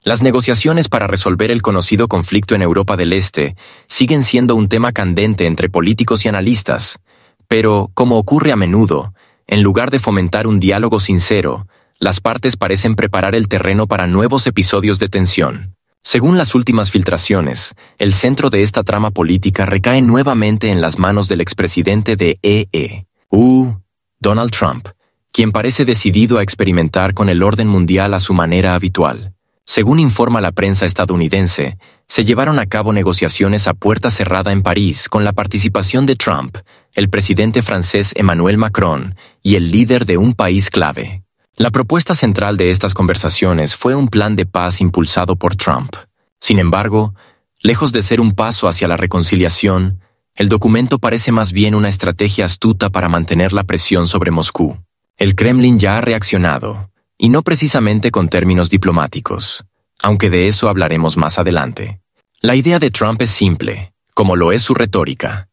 Las negociaciones para resolver el conocido conflicto en Europa del Este siguen siendo un tema candente entre políticos y analistas, pero, como ocurre a menudo, en lugar de fomentar un diálogo sincero, las partes parecen preparar el terreno para nuevos episodios de tensión. Según las últimas filtraciones, el centro de esta trama política recae nuevamente en las manos del expresidente de EU, Donald Trump, quien parece decidido a experimentar con el orden mundial a su manera habitual. Según informa la prensa estadounidense, se llevaron a cabo negociaciones a puerta cerrada en París con la participación de Trump, el presidente francés Emmanuel Macron y el líder de un país clave. La propuesta central de estas conversaciones fue un plan de paz impulsado por Trump. Sin embargo, lejos de ser un paso hacia la reconciliación, el documento parece más bien una estrategia astuta para mantener la presión sobre Moscú. El Kremlin ya ha reaccionado, y no precisamente con términos diplomáticos, aunque de eso hablaremos más adelante. La idea de Trump es simple, como lo es su retórica.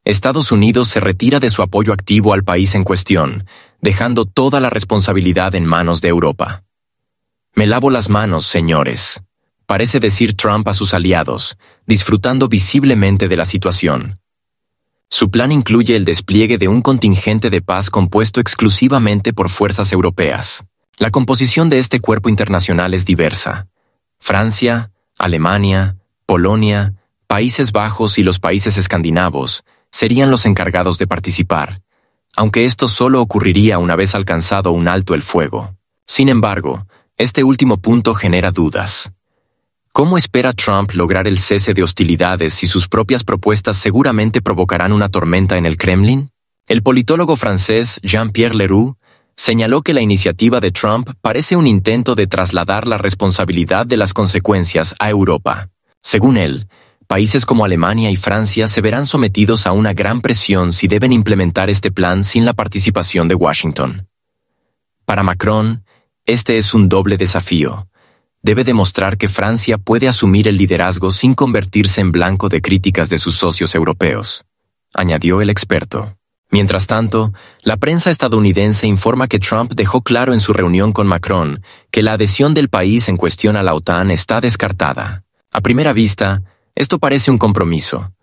Estados Unidos se retira de su apoyo activo al país en cuestión, dejando toda la responsabilidad en manos de Europa. Me lavo las manos, señores, parece decir Trump a sus aliados, disfrutando visiblemente de la situación. Su plan incluye el despliegue de un contingente de paz compuesto exclusivamente por fuerzas europeas. La composición de este cuerpo internacional es diversa. Francia, Alemania, Polonia, Países Bajos y los países escandinavos serían los encargados de participar, aunque esto solo ocurriría una vez alcanzado un alto el fuego. Sin embargo, este último punto genera dudas. ¿Cómo espera Trump lograr el cese de hostilidades si sus propias propuestas seguramente provocarán una tormenta en el Kremlin? El politólogo francés Jean-Pierre Leroux señaló que la iniciativa de Trump parece un intento de trasladar la responsabilidad de las consecuencias a Europa. Según él, países como Alemania y Francia se verán sometidos a una gran presión si deben implementar este plan sin la participación de Washington. Para Macron, este es un doble desafío. Debe demostrar que Francia puede asumir el liderazgo sin convertirse en blanco de críticas de sus socios europeos, añadió el experto. Mientras tanto, la prensa estadounidense informa que Trump dejó claro en su reunión con Macron que la adhesión del país en cuestión a la OTAN está descartada. A primera vista, esto parece un compromiso.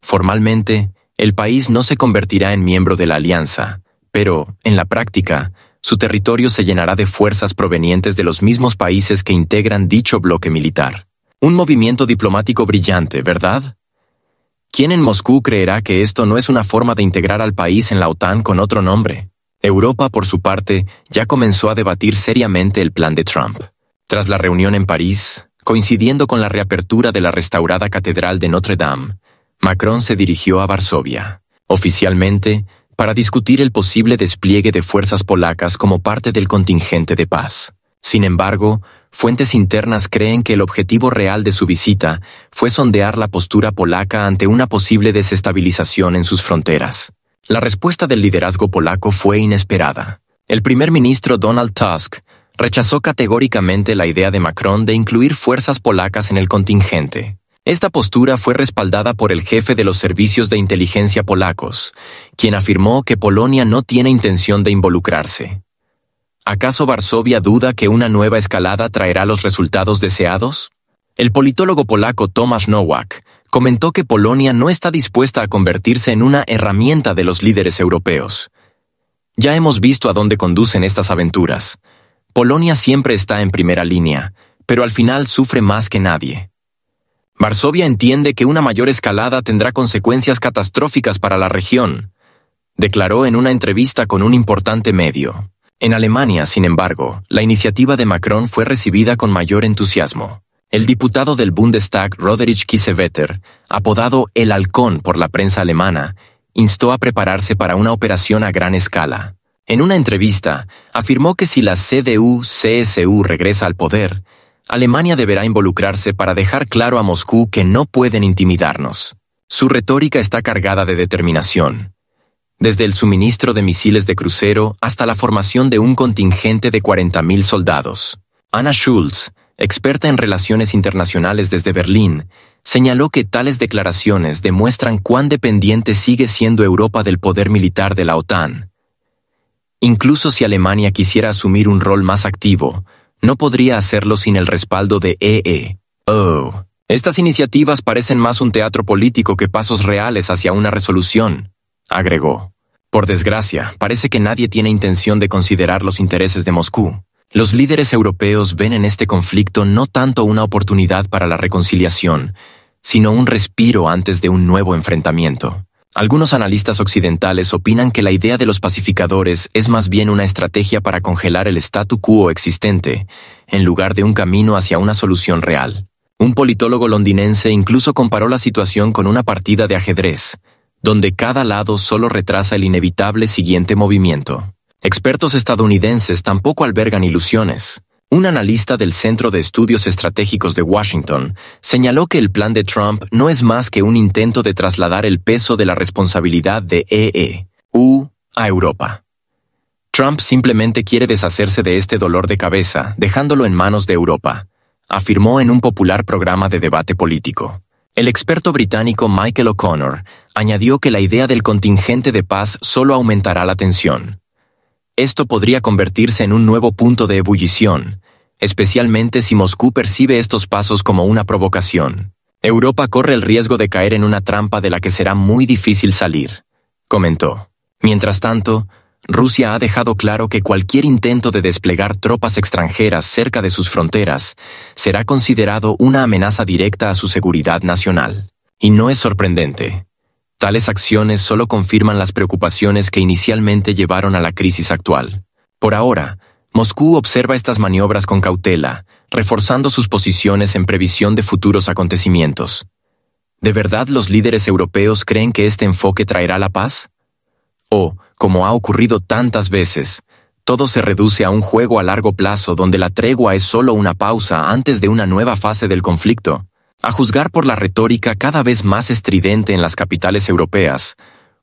Formalmente, el país no se convertirá en miembro de la alianza, pero, en la práctica, su territorio se llenará de fuerzas provenientes de los mismos países que integran dicho bloque militar. Un movimiento diplomático brillante, ¿verdad? ¿Quién en Moscú creerá que esto no es una forma de integrar al país en la OTAN con otro nombre? Europa, por su parte, ya comenzó a debatir seriamente el plan de Trump. Tras la reunión en París, coincidiendo con la reapertura de la restaurada Catedral de Notre Dame, Macron se dirigió a Varsovia, oficialmente, para discutir el posible despliegue de fuerzas polacas como parte del contingente de paz. Sin embargo, fuentes internas creen que el objetivo real de su visita fue sondear la postura polaca ante una posible desestabilización en sus fronteras. La respuesta del liderazgo polaco fue inesperada. El primer ministro Donald Tusk rechazó categóricamente la idea de Macron de incluir fuerzas polacas en el contingente. Esta postura fue respaldada por el jefe de los servicios de inteligencia polacos, quien afirmó que Polonia no tiene intención de involucrarse. ¿Acaso Varsovia duda que una nueva escalada traerá los resultados deseados? El politólogo polaco Tomasz Nowak comentó que Polonia no está dispuesta a convertirse en una herramienta de los líderes europeos. Ya hemos visto a dónde conducen estas aventuras. Polonia siempre está en primera línea, pero al final sufre más que nadie. Varsovia entiende que una mayor escalada tendrá consecuencias catastróficas para la región, declaró en una entrevista con un importante medio. En Alemania, sin embargo, la iniciativa de Macron fue recibida con mayor entusiasmo. El diputado del Bundestag Roderich Kiesewetter, apodado El Halcón por la prensa alemana, instó a prepararse para una operación a gran escala. En una entrevista, afirmó que si la CDU-CSU regresa al poder, Alemania deberá involucrarse para dejar claro a Moscú que no pueden intimidarnos. Su retórica está cargada de determinación. Desde el suministro de misiles de crucero hasta la formación de un contingente de 40.000 soldados. Anna Schulz, experta en relaciones internacionales desde Berlín, señaló que tales declaraciones demuestran cuán dependiente sigue siendo Europa del poder militar de la OTAN. Incluso si Alemania quisiera asumir un rol más activo, no podría hacerlo sin el respaldo de EE. Oh, estas iniciativas parecen más un teatro político que pasos reales hacia una resolución, agregó. Por desgracia, parece que nadie tiene intención de considerar los intereses de Moscú. Los líderes europeos ven en este conflicto no tanto una oportunidad para la reconciliación, sino un respiro antes de un nuevo enfrentamiento. Algunos analistas occidentales opinan que la idea de los pacificadores es más bien una estrategia para congelar el statu quo existente, en lugar de un camino hacia una solución real. Un politólogo londinense incluso comparó la situación con una partida de ajedrez, donde cada lado solo retrasa el inevitable siguiente movimiento. Expertos estadounidenses tampoco albergan ilusiones. Un analista del Centro de Estudios Estratégicos de Washington señaló que el plan de Trump no es más que un intento de trasladar el peso de la responsabilidad de EU a Europa. Trump simplemente quiere deshacerse de este dolor de cabeza, dejándolo en manos de Europa, afirmó en un popular programa de debate político. El experto británico Michael O'Connor añadió que la idea del contingente de paz solo aumentará la tensión. Esto podría convertirse en un nuevo punto de ebullición, especialmente si Moscú percibe estos pasos como una provocación. Europa corre el riesgo de caer en una trampa de la que será muy difícil salir, comentó. Mientras tanto, Rusia ha dejado claro que cualquier intento de desplegar tropas extranjeras cerca de sus fronteras será considerado una amenaza directa a su seguridad nacional. Y no es sorprendente. Tales acciones solo confirman las preocupaciones que inicialmente llevaron a la crisis actual. Por ahora, Moscú observa estas maniobras con cautela, reforzando sus posiciones en previsión de futuros acontecimientos. ¿De verdad los líderes europeos creen que este enfoque traerá la paz? O, como ha ocurrido tantas veces, todo se reduce a un juego a largo plazo donde la tregua es solo una pausa antes de una nueva fase del conflicto. A juzgar por la retórica cada vez más estridente en las capitales europeas,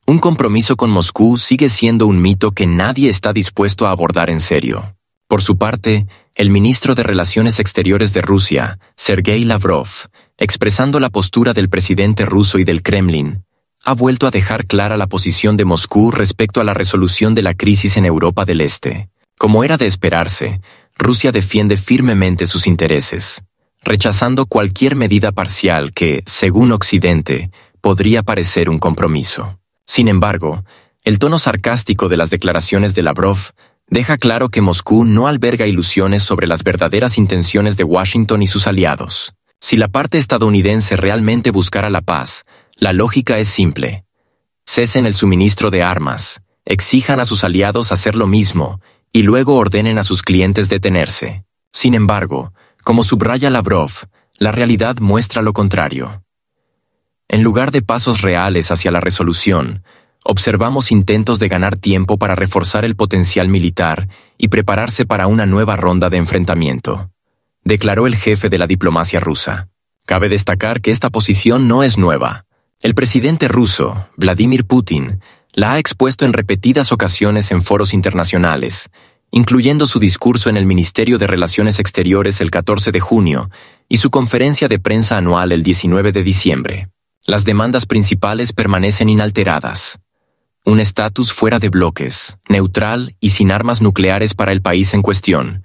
un compromiso con Moscú sigue siendo un mito que nadie está dispuesto a abordar en serio. Por su parte, el ministro de Relaciones Exteriores de Rusia, Sergei Lavrov, expresando la postura del presidente ruso y del Kremlin, ha vuelto a dejar clara la posición de Moscú respecto a la resolución de la crisis en Europa del Este. Como era de esperarse, Rusia defiende firmemente sus intereses, rechazando cualquier medida parcial que, según Occidente, podría parecer un compromiso. Sin embargo, el tono sarcástico de las declaraciones de Lavrov deja claro que Moscú no alberga ilusiones sobre las verdaderas intenciones de Washington y sus aliados. Si la parte estadounidense realmente buscara la paz, la lógica es simple. Cesen el suministro de armas, exijan a sus aliados hacer lo mismo y luego ordenen a sus clientes detenerse. Sin embargo, como subraya Lavrov, la realidad muestra lo contrario. En lugar de pasos reales hacia la resolución, observamos intentos de ganar tiempo para reforzar el potencial militar y prepararse para una nueva ronda de enfrentamiento, declaró el jefe de la diplomacia rusa. Cabe destacar que esta posición no es nueva. El presidente ruso, Vladimir Putin, la ha expuesto en repetidas ocasiones en foros internacionales, incluyendo su discurso en el Ministerio de Relaciones Exteriores el 14 de junio y su conferencia de prensa anual el 19 de diciembre. Las demandas principales permanecen inalteradas. Un estatus fuera de bloques, neutral y sin armas nucleares para el país en cuestión,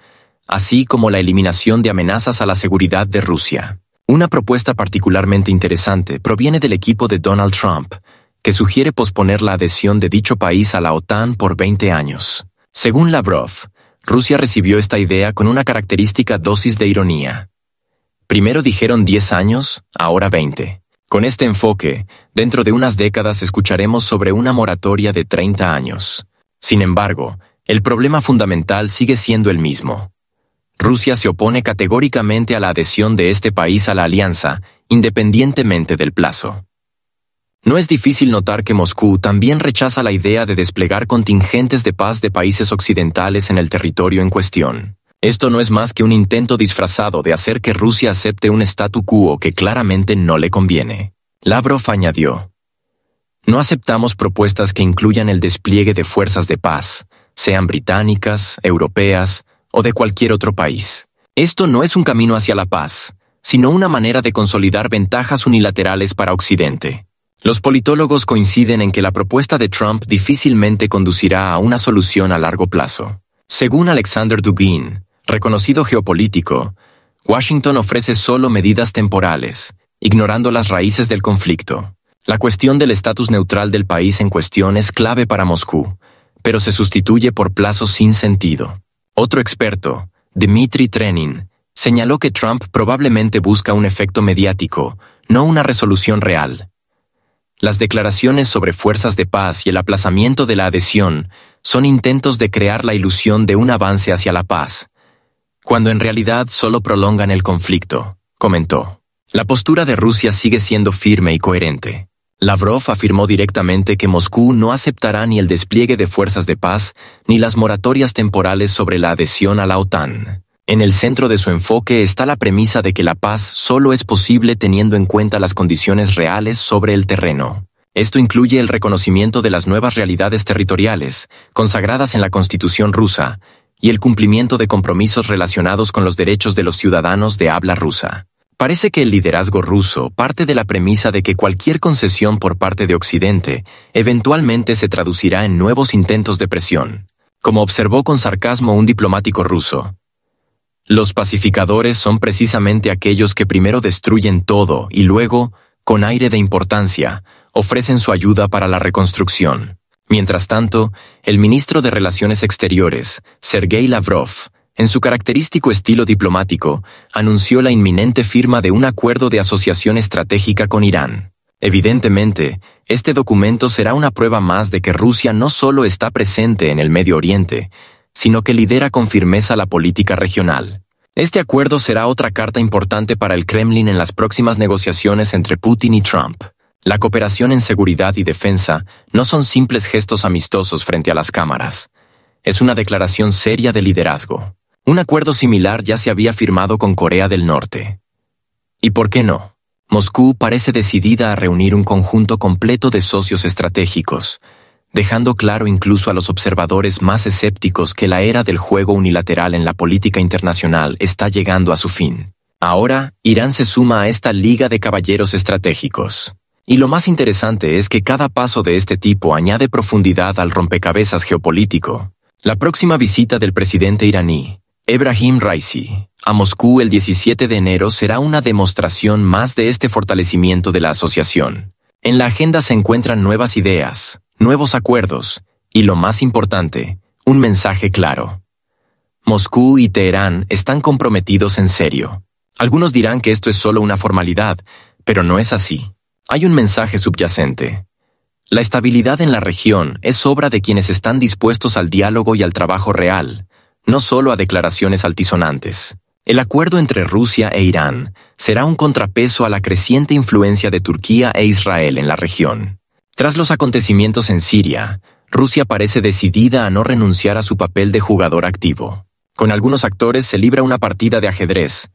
así como la eliminación de amenazas a la seguridad de Rusia. Una propuesta particularmente interesante proviene del equipo de Donald Trump, que sugiere posponer la adhesión de dicho país a la OTAN por 20 años. Según Lavrov, Rusia recibió esta idea con una característica dosis de ironía. Primero dijeron 10 años, ahora 20. Con este enfoque, dentro de unas décadas escucharemos sobre una moratoria de 30 años. Sin embargo, el problema fundamental sigue siendo el mismo. Rusia se opone categóricamente a la adhesión de este país a la alianza, independientemente del plazo. No es difícil notar que Moscú también rechaza la idea de desplegar contingentes de paz de países occidentales en el territorio en cuestión. Esto no es más que un intento disfrazado de hacer que Rusia acepte un statu quo que claramente no le conviene. Lavrov añadió: "No aceptamos propuestas que incluyan el despliegue de fuerzas de paz, sean británicas, europeas o de cualquier otro país. Esto no es un camino hacia la paz, sino una manera de consolidar ventajas unilaterales para Occidente". Los politólogos coinciden en que la propuesta de Trump difícilmente conducirá a una solución a largo plazo. Según Alexander Dugin, reconocido geopolítico, Washington ofrece solo medidas temporales, ignorando las raíces del conflicto. La cuestión del estatus neutral del país en cuestión es clave para Moscú, pero se sustituye por plazos sin sentido. Otro experto, Dmitry Trenin, señaló que Trump probablemente busca un efecto mediático, no una resolución real. Las declaraciones sobre fuerzas de paz y el aplazamiento de la adhesión son intentos de crear la ilusión de un avance hacia la paz, cuando en realidad solo prolongan el conflicto, comentó. La postura de Rusia sigue siendo firme y coherente. Lavrov afirmó directamente que Moscú no aceptará ni el despliegue de fuerzas de paz ni las moratorias temporales sobre la adhesión a la OTAN. En el centro de su enfoque está la premisa de que la paz solo es posible teniendo en cuenta las condiciones reales sobre el terreno. Esto incluye el reconocimiento de las nuevas realidades territoriales, consagradas en la Constitución rusa, y el cumplimiento de compromisos relacionados con los derechos de los ciudadanos de habla rusa. Parece que el liderazgo ruso parte de la premisa de que cualquier concesión por parte de Occidente eventualmente se traducirá en nuevos intentos de presión. Como observó con sarcasmo un diplomático ruso, los pacificadores son precisamente aquellos que primero destruyen todo y luego, con aire de importancia, ofrecen su ayuda para la reconstrucción. Mientras tanto, el ministro de Relaciones Exteriores, Sergei Lavrov, en su característico estilo diplomático, anunció la inminente firma de un acuerdo de asociación estratégica con Irán. Evidentemente, este documento será una prueba más de que Rusia no solo está presente en el Medio Oriente, sino que lidera con firmeza la política regional. Este acuerdo será otra carta importante para el Kremlin en las próximas negociaciones entre Putin y Trump. La cooperación en seguridad y defensa no son simples gestos amistosos frente a las cámaras. Es una declaración seria de liderazgo. Un acuerdo similar ya se había firmado con Corea del Norte. ¿Y por qué no? Moscú parece decidida a reunir un conjunto completo de socios estratégicos, dejando claro incluso a los observadores más escépticos que la era del juego unilateral en la política internacional está llegando a su fin. Ahora, Irán se suma a esta liga de caballeros estratégicos. Y lo más interesante es que cada paso de este tipo añade profundidad al rompecabezas geopolítico. La próxima visita del presidente iraní, Ebrahim Raisi, a Moscú el 17 de enero será una demostración más de este fortalecimiento de la asociación. En la agenda se encuentran nuevas ideas, nuevos acuerdos y, lo más importante, un mensaje claro. Moscú y Teherán están comprometidos en serio. Algunos dirán que esto es solo una formalidad, pero no es así. Hay un mensaje subyacente. La estabilidad en la región es obra de quienes están dispuestos al diálogo y al trabajo real, no solo a declaraciones altisonantes. El acuerdo entre Rusia e Irán será un contrapeso a la creciente influencia de Turquía e Israel en la región. Tras los acontecimientos en Siria, Rusia parece decidida a no renunciar a su papel de jugador activo. Con algunos actores se libra una partida de ajedrez,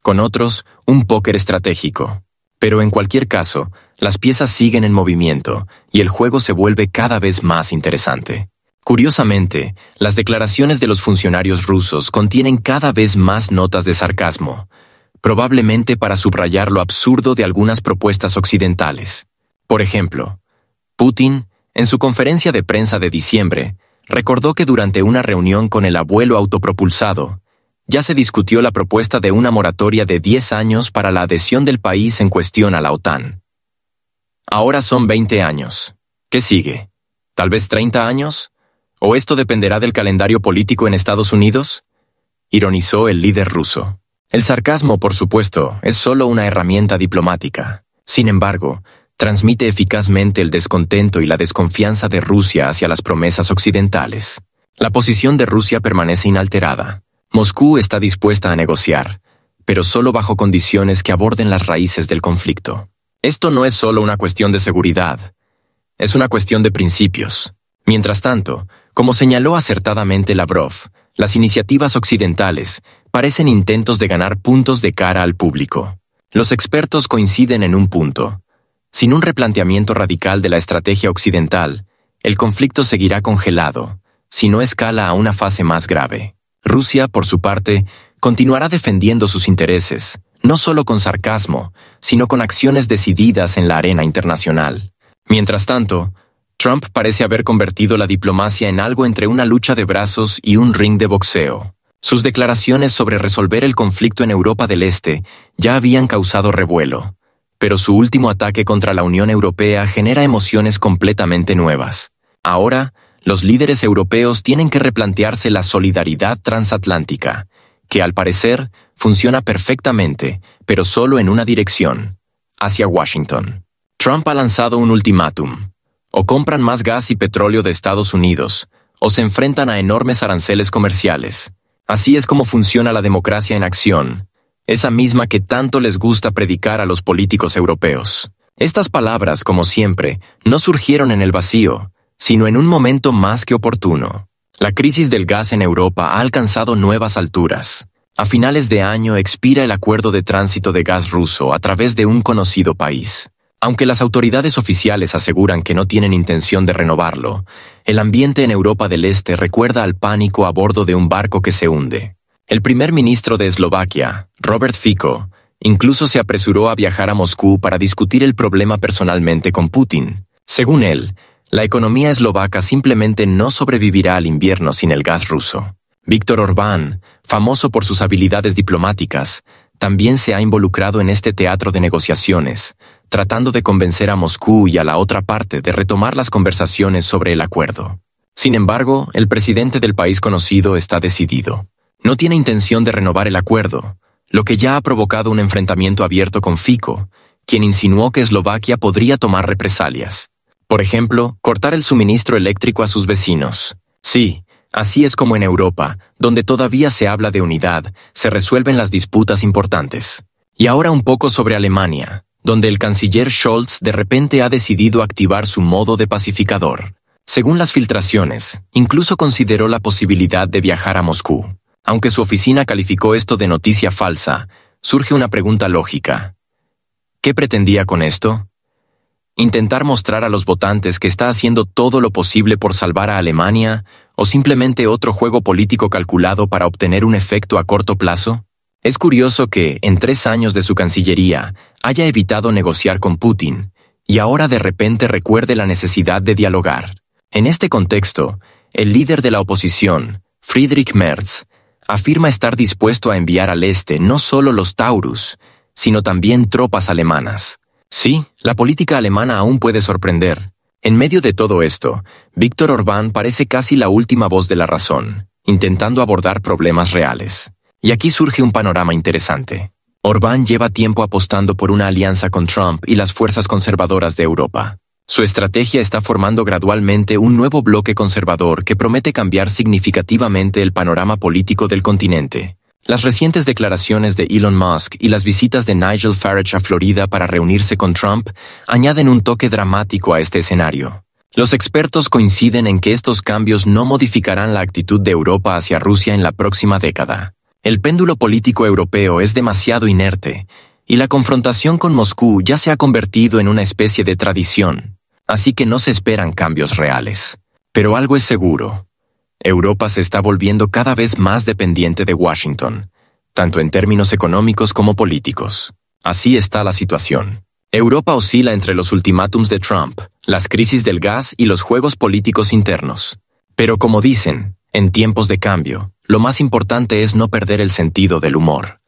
con otros, un póker estratégico. Pero en cualquier caso, las piezas siguen en movimiento y el juego se vuelve cada vez más interesante. Curiosamente, las declaraciones de los funcionarios rusos contienen cada vez más notas de sarcasmo, probablemente para subrayar lo absurdo de algunas propuestas occidentales. Por ejemplo, Putin, en su conferencia de prensa de diciembre, recordó que durante una reunión con el abuelo autopropulsado, ya se discutió la propuesta de una moratoria de 10 años para la adhesión del país en cuestión a la OTAN. Ahora son 20 años. ¿Qué sigue? ¿Tal vez 30 años? ¿O esto dependerá del calendario político en Estados Unidos? Ironizó el líder ruso. El sarcasmo, por supuesto, es solo una herramienta diplomática. Sin embargo, transmite eficazmente el descontento y la desconfianza de Rusia hacia las promesas occidentales. La posición de Rusia permanece inalterada. Moscú está dispuesta a negociar, pero solo bajo condiciones que aborden las raíces del conflicto. Esto no es solo una cuestión de seguridad, es una cuestión de principios. Mientras tanto, como señaló acertadamente Lavrov, las iniciativas occidentales parecen intentos de ganar puntos de cara al público. Los expertos coinciden en un punto. Sin un replanteamiento radical de la estrategia occidental, el conflicto seguirá congelado, si no escala a una fase más grave. Rusia, por su parte, continuará defendiendo sus intereses, no solo con sarcasmo, sino con acciones decididas en la arena internacional. Mientras tanto, Trump parece haber convertido la diplomacia en algo entre una lucha de brazos y un ring de boxeo. Sus declaraciones sobre resolver el conflicto en Europa del Este ya habían causado revuelo, pero su último ataque contra la Unión Europea genera emociones completamente nuevas. Ahora, los líderes europeos tienen que replantearse la solidaridad transatlántica, que al parecer funciona perfectamente, pero solo en una dirección, hacia Washington. Trump ha lanzado un ultimátum: o compran más gas y petróleo de Estados Unidos, o se enfrentan a enormes aranceles comerciales. Así es como funciona la democracia en acción, esa misma que tanto les gusta predicar a los políticos europeos. Estas palabras, como siempre, no surgieron en el vacío, sino en un momento más que oportuno. La crisis del gas en Europa ha alcanzado nuevas alturas. A finales de año expira el acuerdo de tránsito de gas ruso a través de un conocido país. Aunque las autoridades oficiales aseguran que no tienen intención de renovarlo, el ambiente en Europa del Este recuerda al pánico a bordo de un barco que se hunde. El primer ministro de Eslovaquia, Robert Fico, incluso se apresuró a viajar a Moscú para discutir el problema personalmente con Putin. Según él, la economía eslovaca simplemente no sobrevivirá al invierno sin el gas ruso. Viktor Orbán, famoso por sus habilidades diplomáticas, también se ha involucrado en este teatro de negociaciones, tratando de convencer a Moscú y a la otra parte de retomar las conversaciones sobre el acuerdo. Sin embargo, el presidente del país conocido está decidido. No tiene intención de renovar el acuerdo, lo que ya ha provocado un enfrentamiento abierto con Fico, quien insinuó que Eslovaquia podría tomar represalias. Por ejemplo, cortar el suministro eléctrico a sus vecinos. Sí, así es como en Europa, donde todavía se habla de unidad, se resuelven las disputas importantes. Y ahora un poco sobre Alemania, donde el canciller Scholz de repente ha decidido activar su modo de pacificador. Según las filtraciones, incluso consideró la posibilidad de viajar a Moscú. Aunque su oficina calificó esto de noticia falsa, surge una pregunta lógica. ¿Qué pretendía con esto? ¿Intentar mostrar a los votantes que está haciendo todo lo posible por salvar a Alemania, o simplemente otro juego político calculado para obtener un efecto a corto plazo? Es curioso que, en 3 años de su cancillería, haya evitado negociar con Putin, y ahora de repente recuerde la necesidad de dialogar. En este contexto, el líder de la oposición, Friedrich Merz, afirma estar dispuesto a enviar al este no solo los Taurus, sino también tropas alemanas. Sí, la política alemana aún puede sorprender. En medio de todo esto, Viktor Orbán parece casi la última voz de la razón, intentando abordar problemas reales. Y aquí surge un panorama interesante. Orbán lleva tiempo apostando por una alianza con Trump y las fuerzas conservadoras de Europa. Su estrategia está formando gradualmente un nuevo bloque conservador que promete cambiar significativamente el panorama político del continente. Las recientes declaraciones de Elon Musk y las visitas de Nigel Farage a Florida para reunirse con Trump añaden un toque dramático a este escenario. Los expertos coinciden en que estos cambios no modificarán la actitud de Europa hacia Rusia en la próxima década. El péndulo político europeo es demasiado inerte, y la confrontación con Moscú ya se ha convertido en una especie de tradición, así que no se esperan cambios reales. Pero algo es seguro. Europa se está volviendo cada vez más dependiente de Washington, tanto en términos económicos como políticos. Así está la situación. Europa oscila entre los ultimátums de Trump, las crisis del gas y los juegos políticos internos. Pero como dicen, en tiempos de cambio, lo más importante es no perder el sentido del humor.